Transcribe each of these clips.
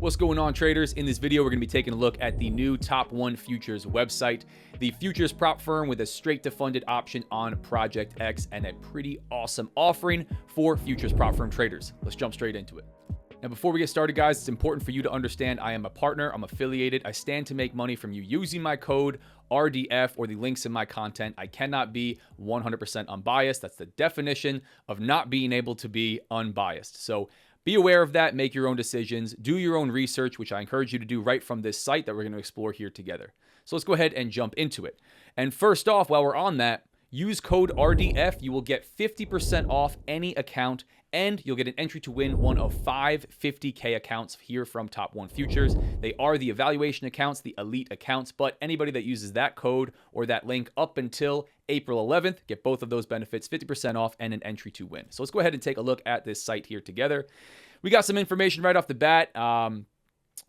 What's going on, traders? In this video, we're going to be taking a look at the new Top 1 Futures website, the futures prop firm with a straight to funded option on Project X and a pretty awesome offering for futures prop firm traders. Let's jump straight into it. Now, before we get started, guys, it's important for you to understand I am a partner, I'm affiliated, I stand to make money from you using my code RDF or the links in my content. I cannot be 100% unbiased. That's the definition of not being able to be unbiased. So be aware of that, make your own decisions, do your own research, which I encourage you to do right from this site that we're going to explore here together. So let's go ahead and jump into it. And first off, while we're on that, use code RDF. You will get 50% off any account, and you'll get an entry to win one of 5 50K accounts here from Top 1 Futures. They are the evaluation accounts, the elite accounts, but anybody that uses that code or that link up until April 11th, get both of those benefits, 50% off and an entry to win. So let's go ahead and take a look at this site here together. We got some information right off the bat.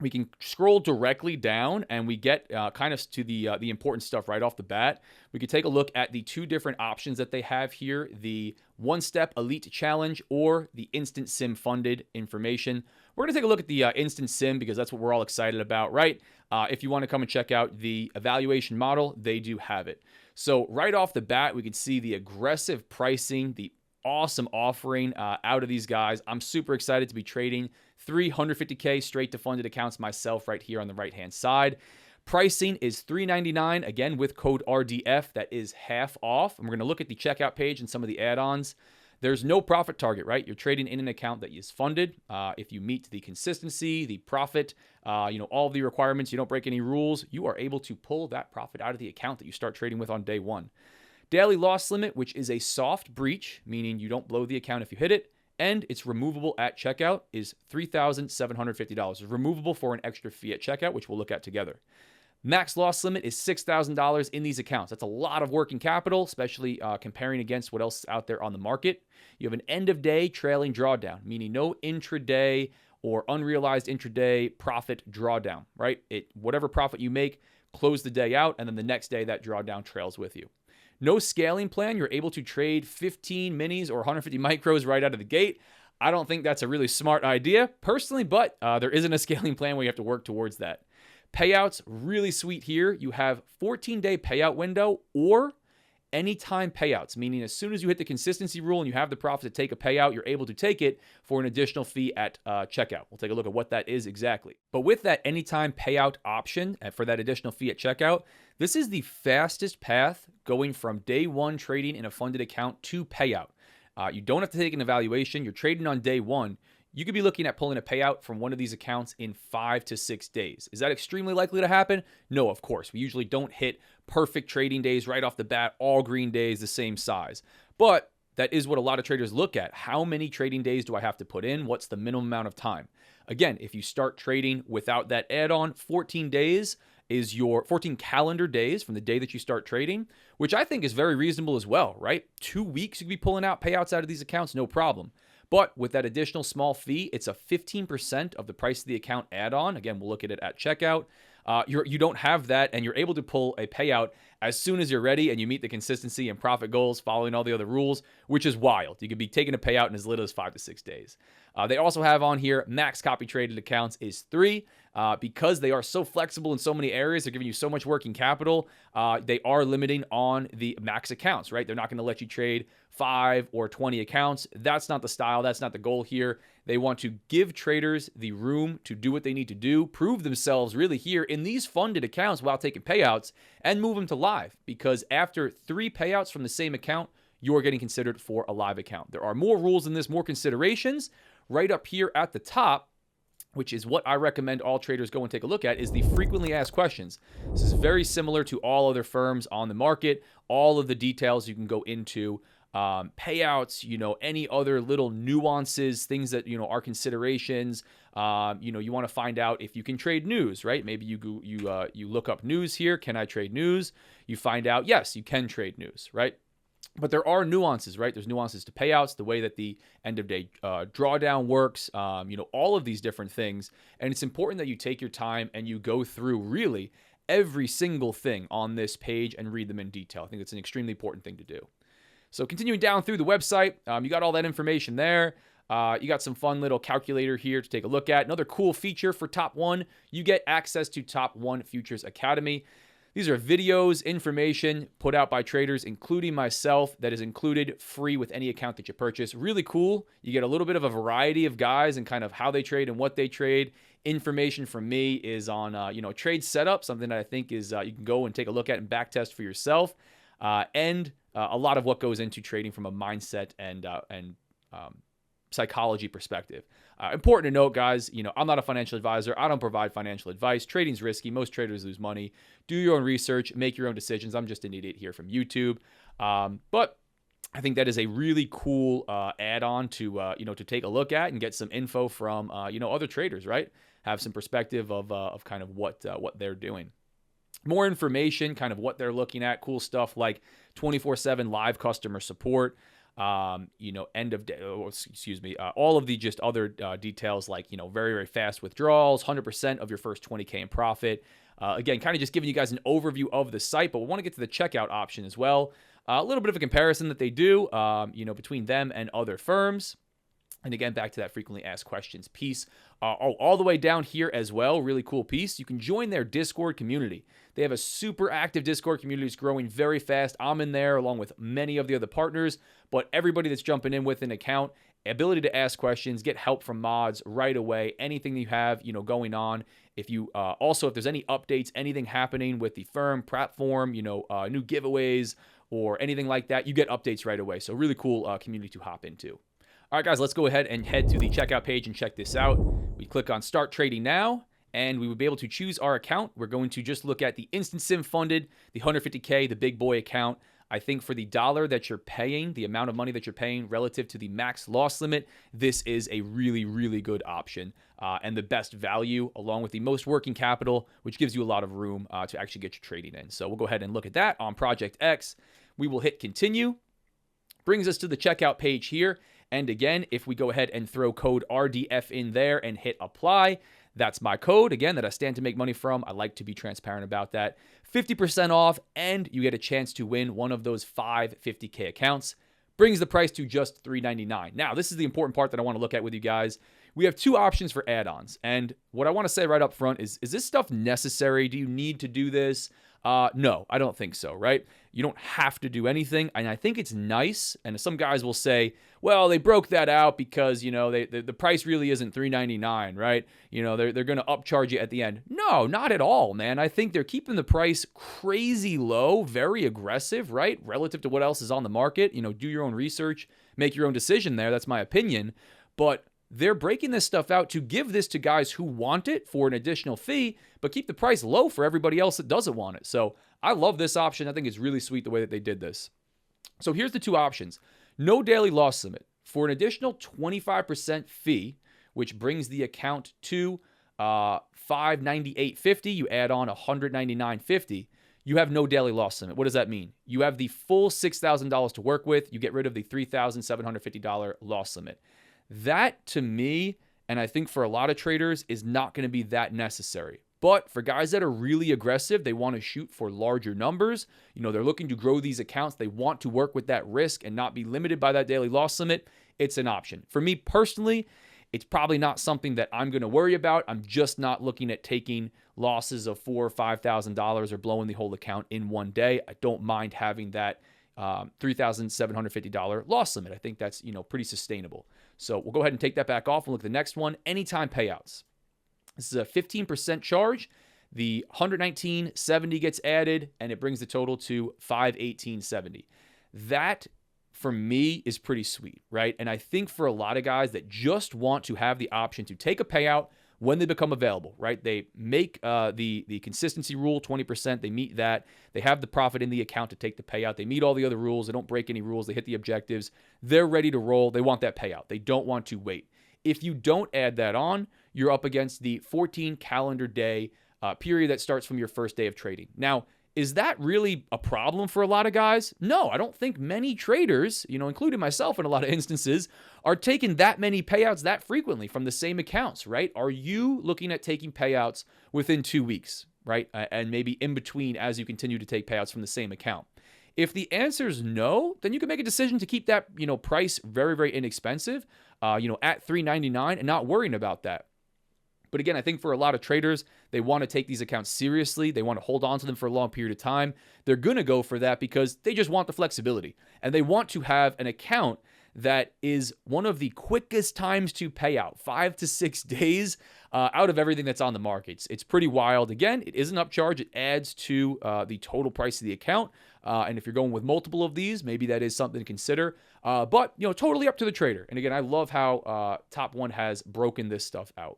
We can scroll directly down and we get kind of to the important stuff right off the bat. We could take a look at the 2 different options that they have here, the one-step elite challenge or the instant sim funded information. We're going to take a look at the instant sim because that's what we're all excited about, right? If you want to come and check out the evaluation model, they do have it. So right off the bat, we can see the aggressive pricing, the awesome offering out of these guys. I'm super excited to be trading 350K straight to funded accounts myself right here on the right-hand side. Pricing is $3.99, again, with code RDF. That is half off. And we're going to look at the checkout page and some of the add-ons. There's no profit target, right? You're trading in an account that is funded. If you meet the consistency, the profit, all of the requirements, you don't break any rules, you are able to pull that profit out of the account that you start trading with on day one. Daily loss limit, which is a soft breach, meaning you don't blow the account if you hit it, and it's removable at checkout, is $3,750. It's removable for an extra fee at checkout, which we'll look at together. Max loss limit is $6,000 in these accounts. That's a lot of working capital, especially comparing against what else is out there on the market. You have an end-of-day trailing drawdown, meaning no intraday or unrealized intraday profit drawdown, right? Whatever profit you make, close the day out, and then the next day that drawdown trails with you. No scaling plan. You're able to trade 15 minis or 150 micros right out of the gate. I don't think that's a really smart idea personally, but there isn't a scaling plan where you have to work towards that. Payouts, really sweet here. You have 14-day payout window or anytime payouts, meaning as soon as you hit the consistency rule and you have the profit to take a payout, you're able to take it for an additional fee at checkout. We'll take a look at what that is exactly. But with that anytime payout option for that additional fee at checkout, this is the fastest path going from day one trading in a funded account to payout. You don't have to take an evaluation. You're trading on day one. You could be looking at pulling a payout from one of these accounts in 5 to 6 days. Is that extremely likely to happen? No, of course. We usually don't hit perfect trading days right off the bat, all green days the same size. But that is what a lot of traders look at. How many trading days do I have to put in? What's the minimum amount of time? Again, if you start trading without that add-on, 14 days is your 14 calendar days from the day that you start trading, which I think is very reasonable as well, right? 2 weeks you could be pulling out payouts out of these accounts, no problem. But with that additional small fee, it's a 15% of the price of the account add-on. Again, we'll look at it at checkout. You don't have that, and you're able to pull a payout as soon as you're ready and you meet the consistency and profit goals following all the other rules, which is wild. You could be taking a payout in as little as 5 to 6 days. They also have on here max copy traded accounts is 3. Because they are so flexible in so many areas, they're giving you so much working capital, they are limiting on the max accounts, right? They're not going to let you trade 5 or 20 accounts. That's not the style. That's not the goal here. They want to give traders the room to do what they need to do, prove themselves really here in these funded accounts while taking payouts, and move them to live. Because after 3 payouts from the same account, you're getting considered for a live account. There are more rules in this, more considerations. Right up here at the top, which is what I recommend all traders go and take a look at, is the frequently asked questions. This is very similar to all other firms on the market. All of the details you can go into, payouts, any other little nuances, things that, are considerations. You want to find out if you can trade news, right? Maybe you look up news here. Can I trade news? You find out, yes, you can trade news, right? But there are nuances, right? There's nuances to payouts, the way that the end-of-day drawdown works, all of these different things. And it's important that you take your time and you go through really every single thing on this page and read them in detail. I think it's an extremely important thing to do. So continuing down through the website, you got all that information there. You got some fun little calculator here to take a look at. Another cool feature for Top 1, you get access to Top 1 Futures Academy. These are videos, information put out by traders, including myself, that is included free with any account that you purchase. Really cool. You get a little bit of a variety of guys and kind of how they trade and what they trade. Information from me is on, trade setup, something that I think is you can go and take a look at and back test for yourself. And a lot of what goes into trading from a mindset and psychology perspective. Important to note, guys, I'm not a financial advisor. I don't provide financial advice. Trading's risky. Most traders lose money. Do your own research. Make your own decisions. I'm just an idiot here from YouTube. But I think that is a really cool add-on to take a look at and get some info from, other traders, right? Have some perspective of kind of what they're doing. More information, kind of what they're looking at, cool stuff like 24/7 live customer support, end of day, all of the just other details like, very, very fast withdrawals, 100% of your first 20K in profit. Again, kind of just giving you guys an overview of the site, but we want to get to the checkout option as well. A little bit of a comparison that they do, between them and other firms. And again, back to that frequently asked questions piece. All the way down here as well, really cool piece. You can join their Discord community. They have a super active Discord community. It's growing very fast. I'm in there along with many of the other partners, but everybody that's jumping in with an account, ability to ask questions, get help from mods right away. Anything that you have, going on. If you if there's any updates, anything happening with the firm platform, new giveaways or anything like that, you get updates right away. So really cool community to hop into. All right, guys, let's go ahead and head to the checkout page and check this out. We click on Start Trading Now, and we would be able to choose our account. We're going to just look at the Instant Sim funded, the 150K, the big boy account. I think for the dollar that you're paying, the amount of money that you're paying relative to the max loss limit, this is a really, really good option and the best value along with the most working capital, which gives you a lot of room to actually get your trading in. So we'll go ahead and look at that on Project X. We will hit Continue. Brings us to the checkout page here. And again, if we go ahead and throw code RDF in there and hit apply, that's my code, again, that I stand to make money from. I like to be transparent about that. 50% off, and you get a chance to win one of those 5 50K accounts. Brings the price to just $3.99. Now, this is the important part that I want to look at with you guys. We have 2 options for add-ons. And what I want to say right up front is this stuff necessary? Do you need to do this? No, I don't think so, right? You don't have to do anything. And I think it's nice. And some guys will say, well, they broke that out because, the price really isn't $3.99, right? They're going to upcharge you at the end. No, not at all, man. I think they're keeping the price crazy low, very aggressive, right? Relative to what else is on the market. Do your own research, make your own decision there. That's my opinion. But they're breaking this stuff out to give this to guys who want it for an additional fee, but keep the price low for everybody else that doesn't want it. So I love this option. I think it's really sweet the way that they did this. So here's the 2 options. No daily loss limit. For an additional 25% fee, which brings the account to $598.50, you add on $199.50, you have no daily loss limit. What does that mean? You have the full $6,000 to work with. You get rid of the $3,750 loss limit. That, to me, and I think for a lot of traders, is not going to be that necessary. But for guys that are really aggressive, they want to shoot for larger numbers. They're looking to grow these accounts. They want to work with that risk and not be limited by that daily loss limit. It's an option. For me personally, it's probably not something that I'm going to worry about. I'm just not looking at taking losses of $4,000 or $5,000 or blowing the whole account in one day. I don't mind having that $3,750 loss limit. I think that's, pretty sustainable. So we'll go ahead and take that back off and look at the next one, anytime payouts. This is a 15% charge. The $119.70 gets added, and it brings the total to $518.70. That, for me, is pretty sweet, right? And I think for a lot of guys that just want to have the option to take a payout when they become available, right? They make the consistency rule 20%. They meet that. They have the profit in the account to take the payout. They meet all the other rules. They don't break any rules. They hit the objectives. They're ready to roll. They want that payout. They don't want to wait. If you don't add that on, you're up against the 14 calendar day period that starts from your first day of trading. Now, is that really a problem for a lot of guys? No, I don't think many traders, including myself in a lot of instances, are taking that many payouts that frequently from the same accounts, right? Are you looking at taking payouts within 2 weeks, right? And maybe in between as you continue to take payouts from the same account. If the answer is no, then you can make a decision to keep that, price very, very inexpensive. at $3.99 and not worrying about that. But again, I think for a lot of traders, they want to take these accounts seriously. They want to hold on to them for a long period of time. They're going to go for that because they just want the flexibility. And they want to have an account that is one of the quickest times to pay out, 5 to 6 days out of everything that's on the market. It's pretty wild. Again, it is an upcharge. It adds to the total price of the account. And if you're going with multiple of these, maybe that is something to consider. But, totally up to the trader. And again, I love how Top One has broken this stuff out.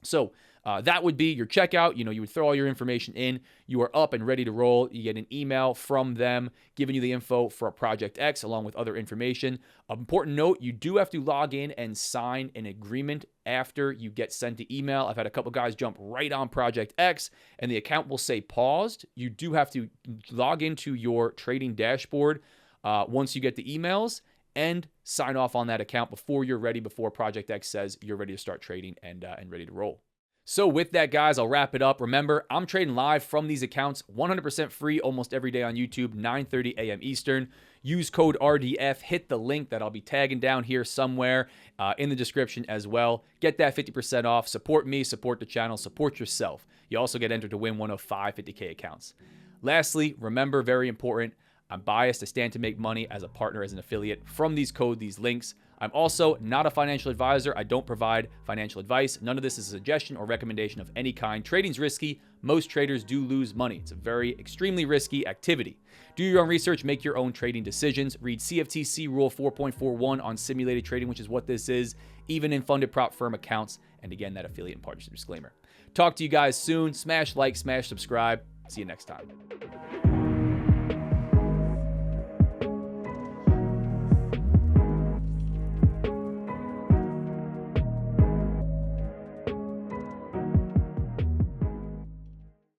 So that would be your checkout. You would throw all your information in. You are up and ready to roll. You get an email from them giving you the info for Project X along with other information. Important note, you do have to log in and sign an agreement after you get sent the email. I've had a couple guys jump right on Project X and the account will say paused. You do have to log into your trading dashboard once you get the emails and sign off on that account before you're ready, before Project X says you're ready to start trading and ready to roll. So with that, guys, I'll wrap it up. Remember, I'm trading live from these accounts 100% free almost every day on YouTube, 9:30 a.m. Eastern. Use code RDF. Hit the link that I'll be tagging down here somewhere in the description as well. Get that 50% off. Support me, support the channel, support yourself. You also get entered to win one of 5 50K accounts. Lastly, remember, very important, I'm biased to stand to make money as a partner, as an affiliate from these links. I'm also not a financial advisor. I don't provide financial advice. None of this is a suggestion or recommendation of any kind. Trading's risky. Most traders do lose money. It's a very extremely risky activity. Do your own research, make your own trading decisions. Read CFTC Rule 4.41 on simulated trading, which is what this is, even in funded prop firm accounts. And again, that affiliate and partnership disclaimer. Talk to you guys soon. Smash like, smash subscribe. See you next time.